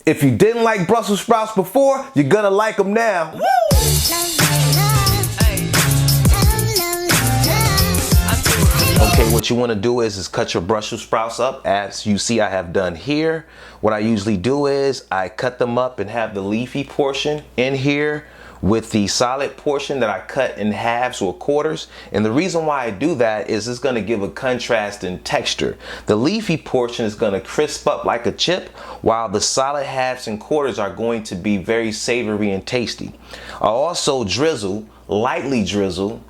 If you didn't like Brussels sprouts before, you're gonna like them now. Okay, what you want to do is cut your Brussels sprouts up as you see I have done here. What I usually do is I cut them up and have the leafy portion in here with the solid portion that I cut in halves or quarters. And the reason why I do that is it's going to give a contrast in texture. The leafy portion is going to crisp up like a chip, while the solid halves and quarters are going to be very savory and tasty. I also lightly drizzle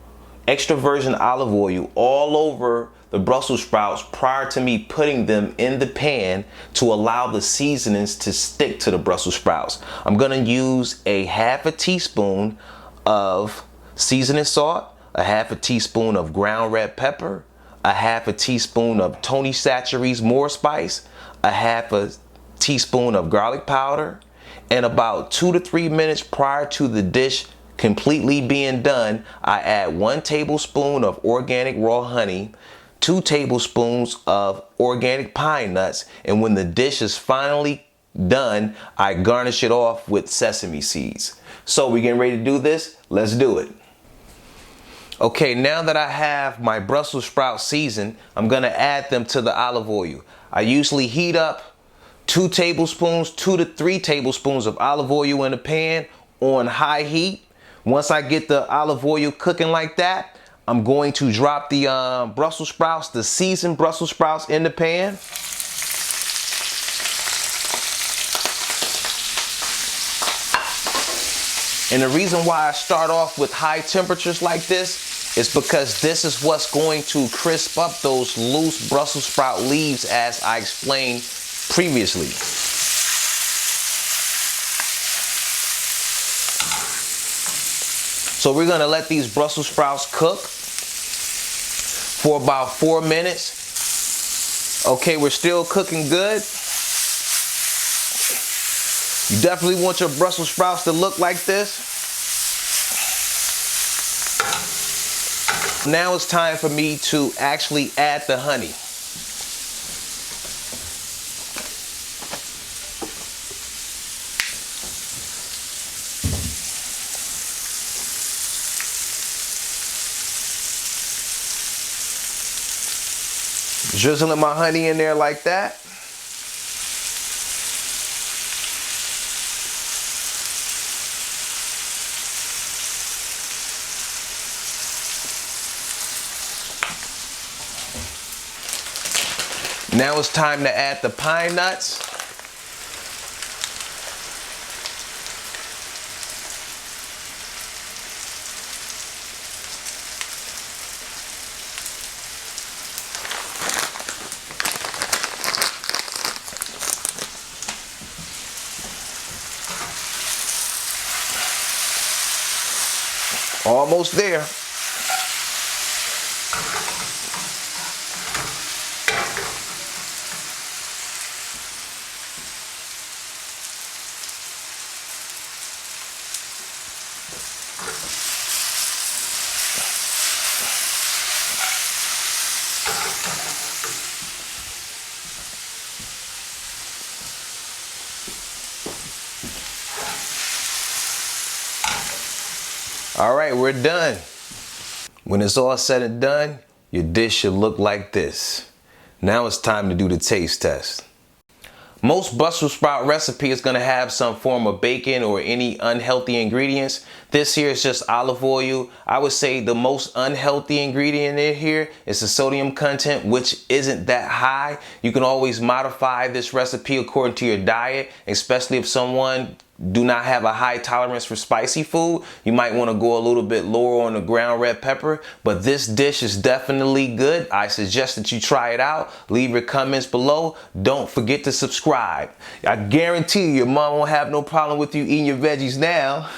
extra virgin olive oil all over the Brussels sprouts prior to me putting them in the pan to allow the seasonings to stick to the Brussels sprouts. I'm gonna use a half a teaspoon of seasoning salt, a half a teaspoon of ground red pepper, a half a teaspoon of Tony Chachere's More Spice, a half a teaspoon of garlic powder, and about 2 to 3 minutes prior to the dish completely being done, I add 1 tablespoon of organic raw honey, 2 tablespoons of organic pine nuts, and when the dish is finally done, I garnish it off with sesame seeds. So we're getting ready to do this. Let's do it. Okay, now that I have my Brussels sprouts seasoned, I'm gonna add them to the olive oil. I usually heat up 2 to 3 tablespoons of olive oil in a pan on high heat. Once I get the olive oil cooking like that, I'm going to drop the Brussels sprouts, the seasoned Brussels sprouts, in the pan. And the reason why I start off with high temperatures like this is because this is what's going to crisp up those loose Brussels sprout leaves, as I explained previously. So we're gonna let these Brussels sprouts cook for about 4 minutes. Okay, we're still cooking good. You definitely want your Brussels sprouts to look like this. Now it's time for me to actually add the honey. Drizzling my honey in there like that. Now it's time to add the pine nuts. Almost there. All right, we're done. When it's all said and done, your dish should look like this. Now it's time to do the taste test. Most Brussels sprout recipe is going to have some form of bacon or any unhealthy ingredients. This here is just olive oil. I would say the most unhealthy ingredient in here is the sodium content, which isn't that high. You can always modify this recipe according to your diet, especially if someone do not have a high tolerance for spicy food. You might want to go a little bit lower on the ground red pepper, but this dish is definitely good. I suggest that you try it out. Leave your comments below. Don't forget to subscribe. I guarantee you your mom won't have no problem with you eating your veggies now.